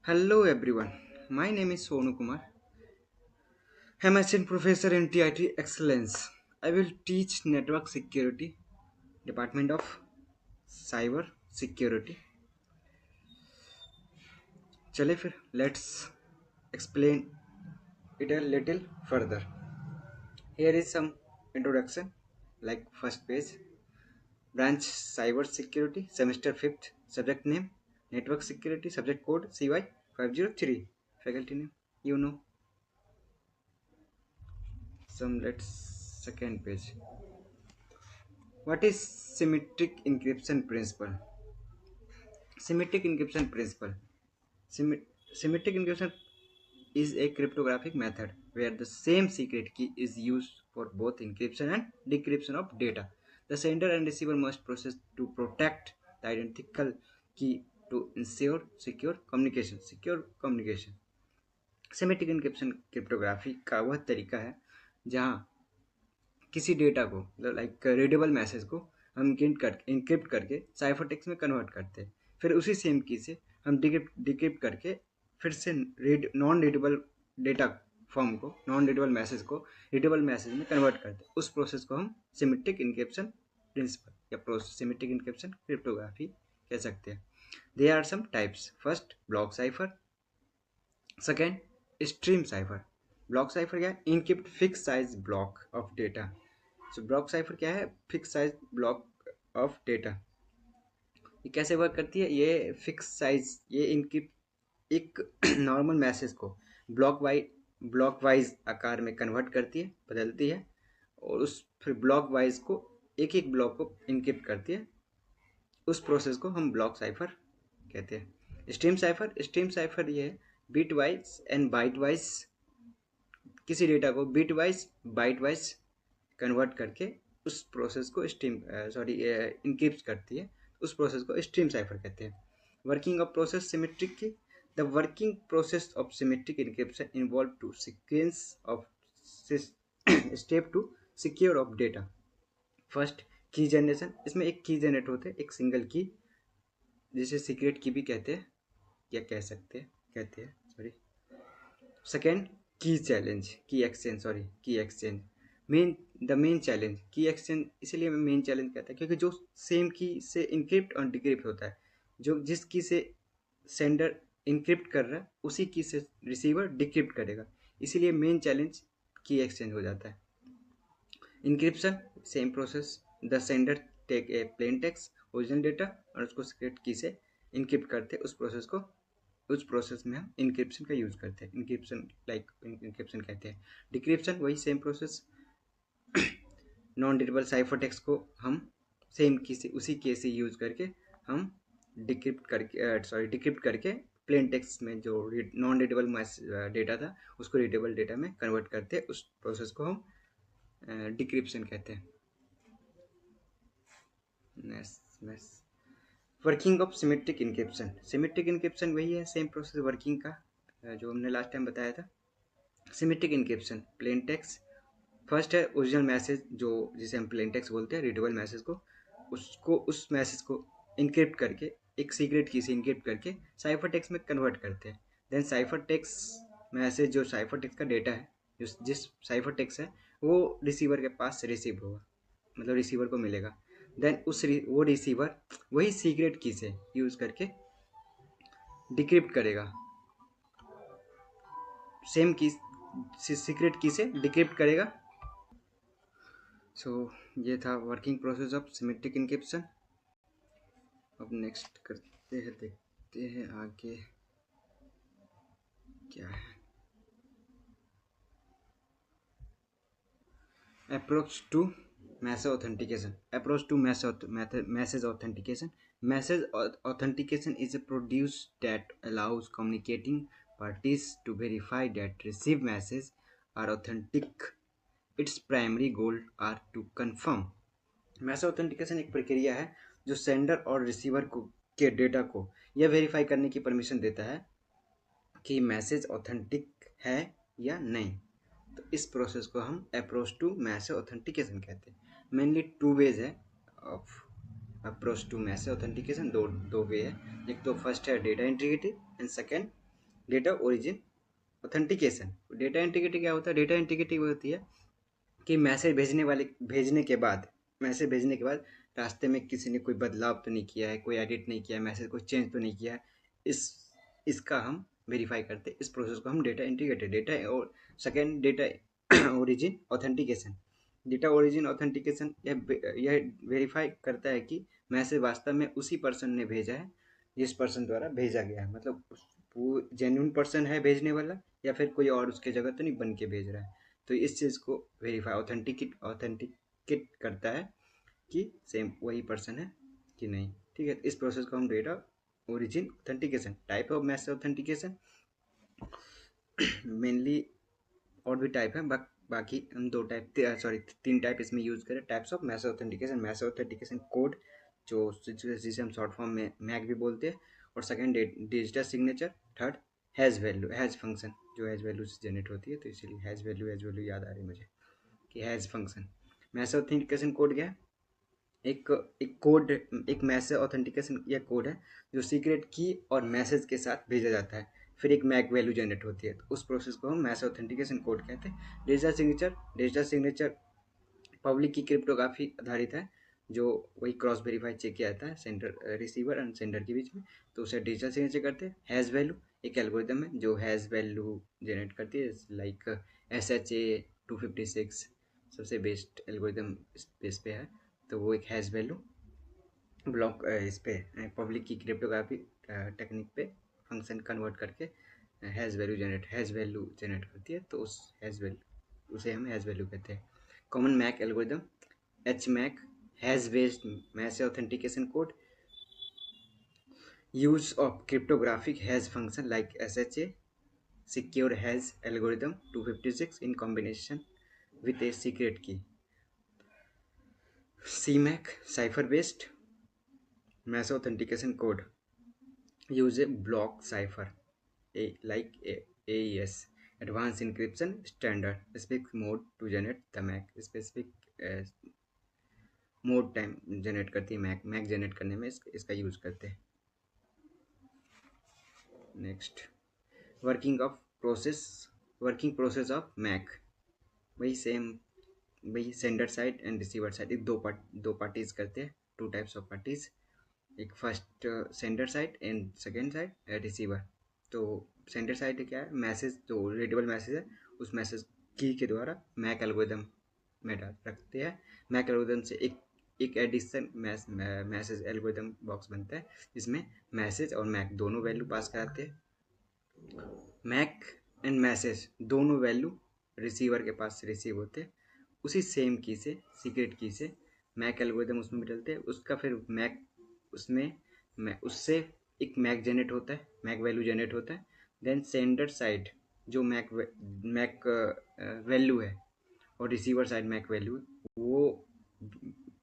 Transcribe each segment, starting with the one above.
Hello everyone, my name is Sonu Kumar. I'm assistant professor in TIT Excellence. I will teach network security, Department of Cyber Security. चले फिर let's explain it a little further. Here is some introduction, like first page. Branch Cyber Security, semester 5th, subject name Network Security, subject code CY 503, faculty name you know. Some let's second page. What is symmetric encryption principle? Symmetric encryption principle. Symmetric encryption is a cryptographic method where the same secret key is used for both encryption and decryption of data. The sender and receiver must process to protect the identical key to ensure secure communication. Secure communication. Symmetric encryption cryptography का वह तरीका है जहाँ किसी data को like readable message को हम encrypt करके साइफर टेक्स्ट में कन्वर्ट करते हैं, फिर उसी सेम की से हम डिक्रिप्ट करके फिर से नॉन रीडेबल डेटा फॉर्म को, नॉन रीडेबल मैसेज को रीडेबल मैसेज में कन्वर्ट करते हैं। उस प्रोसेस को हम सिमेट्रिक इनक्रिप्शन प्रिंसिपल या प्रोसेस सिमेट्रिक इनक्रिप्शन क्रिप्टोग्राफी कह सकते हैं। There are some types. First block cipher, second stream cipher. Block cipher क्या है? Encrypt fix size block of data. So block cipher क्या है? Fix size block of data. ये कैसे वर्क करती है? ये फिक्स साइज, ये इनकी एक नॉर्मल मैसेज को ब्लॉक वाइज आकार में कन्वर्ट करती है, बदलती है, और उस फिर ब्लॉक वाइज को एक एक ब्लॉक को इनक्रिप्ट करती है। उस प्रोसेस को हम ब्लॉक साइफर कहते हैं। स्ट्रीम साइफर ये है bit wise and byte wise, किसी डेटा को bit wise byte wise convert करके उस प्रोसेस को इनक्रिप्ट करती है। उस प्रोसेस को स्ट्रीम साइफर कहते हैं। वर्किंग ऑफ प्रोसेस सिमेट्रिक की। The working process of symmetric encryption involve two sequence of step to secure of data. First key generation, इसमें एक की जनरेट होते हैं, एक सिंगल की, जिसे सीक्रेट की भी कहते हैं या कहते हैं सॉरी। सेकेंड की चैलेंज, की एक्सचेंज। मेन चैलेंज की एक्सचेंज, इसीलिए मैं मेन चैलेंज कहता है क्योंकि जो सेम की से इनक्रिप्ट और डिक्रिप्ट होता है, जो जिस की से सेंडर इनक्रिप्ट कर रहा है उसी की से रिसीवर डिक्रिप्ट करेगा, इसीलिए मेन चैलेंज की एक्सचेंज हो जाता है। Encryption same process, the sender take a plain text original data और उसको सीक्रेट की से इनक्रिप्ट करते, उस प्रोसेस में हम इनक्रिप्शन का यूज करते हैं। इनक्रिप्शन कहते हैं। डिक्रिप्शन वही same process, non readable cipher text को हम सेम की से उसी के से यूज करके हम डिक्रिप्ट करके प्लेन टेक्स्ट में जो नॉन रीडेबल डेटा था उसको रीडेबल डेटा में कन्वर्ट करते हैं। उस प्रोसेस को हम डिक्रिप्शन कहते हैं। वर्किंग ऑफ सिमेट्रिक इनक्रिप्शन वही है सेम प्रोसेस वर्किंग का जो हमने लास्ट टाइम बताया था। Symmetric encryption plain text, first है ओरिजिनल मैसेज, जो जिसे हम प्लेन टेक्स्ट बोलते हैं, रीडेबल मैसेज को, उस मैसेज को इनक्रिप्ट करके एक सीक्रेट की से इनक्रिप्ट करके साइफर टेक्स्ट में कन्वर्ट करते हैं। देन साइफर टेक्स्ट मैसेज, जो साइफर टेक्स्ट का डेटा है, जिस साइफर टेक्स्ट है वो रिसीवर के पास रिसीव होगा, मतलब रिसीवर को मिलेगा। देन वो रिसीवर वही सीक्रेट की से यूज करके डिक्रिप्ट करेगा, सेम की सीक्रेट की से डिक्रिप्ट करेगा। ये था working process of symmetric encryption. अब नेक्स्ट करते हैं, देखते हैं आगे क्या है। Approach to message authentication. Message authentication is a produce that allows communicating parties to verify that received messages are authentic. Its primary goal are to confirm. Message authentication एक प्रक्रिया है जो सेंडर और रिसीवर को के डेटा को यह verify करने की परमिशन देता है कि मैसेज ऑथेंटिक है या नहीं। तो इस प्रोसेस को हम अप्रोच टू मैसेज ऑथेंटिकेशन कहते हैं। मेनली टू वेज है of approach to message authentication, दो वे है। एक तो फर्स्ट है data integrity and second data origin authentication. Data integrity क्या होता है? डेटा इंटीग्रिटी होती है कि मैसेज भेजने के बाद रास्ते में किसी ने कोई बदलाव तो नहीं किया है, कोई एडिट नहीं किया है, मैसेज को चेंज तो नहीं किया है। इस इसका हम वेरीफाई करते हैं। इस प्रोसेस को हम डेटा इंटीग्रेटेड डेटा और second data origin authentication. Data origin authentication यह वेरीफाई करता है कि मैसेज वास्तव में उसी पर्सन ने भेजा है जिस पर्सन द्वारा भेजा गया है, मतलब वो जेन्युइन पर्सन है भेजने वाला, या फिर कोई और उसके जगह तो नहीं बन के भेज रहा है। तो इस चीज़ को वेरीफाई ऑथेंटिकेट करता है कि सेम वही पर्सन है कि नहीं। ठीक है, इस प्रोसेस को हम data origin authentication. Type of message authentication mainly और भी टाइप है, बाकी हम तीन टाइप इसमें यूज करें। Types of message authentication code, जो जिसे हम शॉर्ट फॉर्म में मैक भी बोलते हैं, और second digital signature, third has function, जो हैज़ वैल्यू से जनरेट होती है, तो इसीलिए हैज़ वैल्यू याद आ रही है मुझे कि has function. Message authentication code क्या है? एक मैसेज ऑथेंटिकेशन यह कोड है जो सीक्रेट की और मैसेज के साथ भेजा जाता है, फिर एक मैक वैल्यू जनरेट होती है, तो उस प्रोसेस को हम मैसेज ऑथेंटिकेशन कोड कहते हैं। Digital signature public key cryptography आधारित है, जो वही क्रॉस वेरीफाई चेक किया जाता है सेंडर रिसीवर एंड सेंडर के बीच में, तो उसे डिजिटल सिग्नेचर करते हैं। हैज़ वैल्यू एक एल्गोरिदम है जो हैज़ वैल्यू जनरेट करती है, लाइक SHA-256 सबसे बेस्ट एल्गोरिदम इस पे है, तो वो एक हैज़ वैल्यू ब्लॉक इस पे पब्लिक की क्रिप्टोग्राफी टेक्निक पे फंक्शन कन्वर्ट करके हैज़ वैल्यू जनरेट करती है, तो उसे हम हैज़ वैल्यू कहते हैं। Common MAC algorithm HMAC, hash based message authentication code, use of cryptographic hash function like SHA, secure hash algorithm 256 in combination with a secret key. CMAC, cipher based mass authentication code, use a block cipher like AES, advanced encryption standard, specific mode to generate the MAC, specific mode time generate करती है Mac generate करने में इसका use करते हैं। Next, working process of MAC. वही same, वही sender side and receiver side, दो पार्टीज करते हैं, टू टाइप्स ऑफ पार्टीज, एक first sender side and second side receiver. तो सेंडर साइड क्या है? मैसेज जो रीडेबल मैसेज है उस मैसेज की के द्वारा मैक एल्गोरिदम में रखते हैं। मैक एल्गोरिदम से एक एडिशन मैसेज एल्गोरिदम बॉक्स बनता है जिसमें मैसेज और मैक दोनों वैल्यू पास कराते हैं। मैक एंड मैसेज दोनों वैल्यू रिसीवर के पास से रिसीव होते हैं, उसी सेम की से, सीक्रेट की से मैक एल्गोरिदम उसमें बदलते हैं, उसका फिर मैक उसमें उससे एक मैक जनरेट होता है, मैक वैल्यू जनरेट होता है। देन सेंडर साइड जो मैक वैल्यू है और रिसीवर साइड मैक वैल्यू है, वो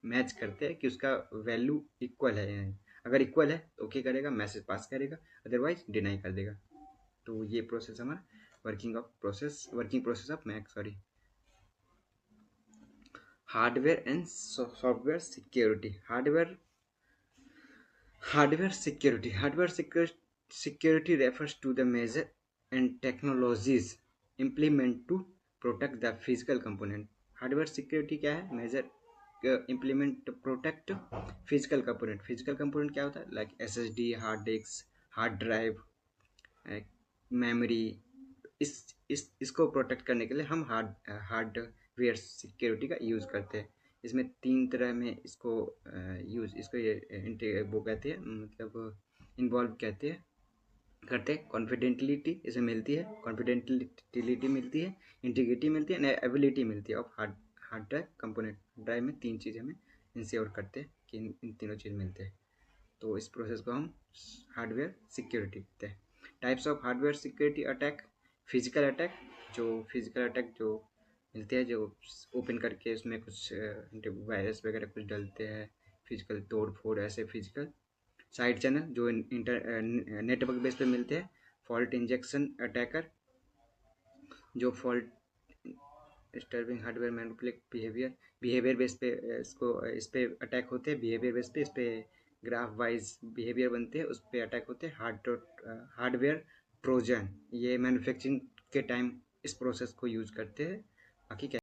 मैच करते हैं कि उसका वैल्यू इक्वल है या नहीं। अगर इक्वल है तो ओके करेगा, मैसेज पास करेगा, अदरवाइज डिनाई कर देगा। तो ये प्रोसेस हमारा working process of MAC. Hardware and software security. Hardware security refers to the measure and technologies implement to protect the physical component. Hardware security क्या है? Major implement protect physical component. Physical component क्या होता है? Like SSD, hard disk, hard drive, memory. इसको protect करने के लिए हम हार्डवेयर सिक्योरिटी का यूज़ करते हैं। इसमें तीन तरह में इसको वो कहते हैं, मतलब इन्वॉल्व कहते हैं, करते हैं। कॉन्फिडेंटिलिटी इसमें मिलती है, कॉन्फिडेंटिलिटी मिलती है, इंटीग्रिटी मिलती है, एबिलिटी मिलती है। और हार्ड ड्राइव कंपोनेंट ड्राइव में तीन चीज़ें हमें इंश्योर करते हैं कि इन तीनों चीज़ मिलते हैं। तो इस प्रोसेस को हम हार्डवेयर सिक्योरिटी कहते हैं। Types of hardware security attack. Physical attack जो मिलते हैं, जो ओपन करके उसमें कुछ वायरस वगैरह कुछ डलते हैं, फिजिकल तोड़ फोड़, ऐसे फिजिकल। साइड चैनल जो नेटवर्क बेस पे मिलते हैं। फॉल्ट इंजेक्शन अटैकर, जो fault disturbing hardware manipulate behaviour base पे इस पे अटैक होते हैं। बिहेवियर बेस पे ग्राफ वाइज बिहेवियर बनते हैं, उस पर अटैक होते हैं। हार्डवेयर ट्रोजन, ये मैन्युफैक्चरिंग के टाइम इस प्रोसेस को यूज करते हैं। बाकी क्या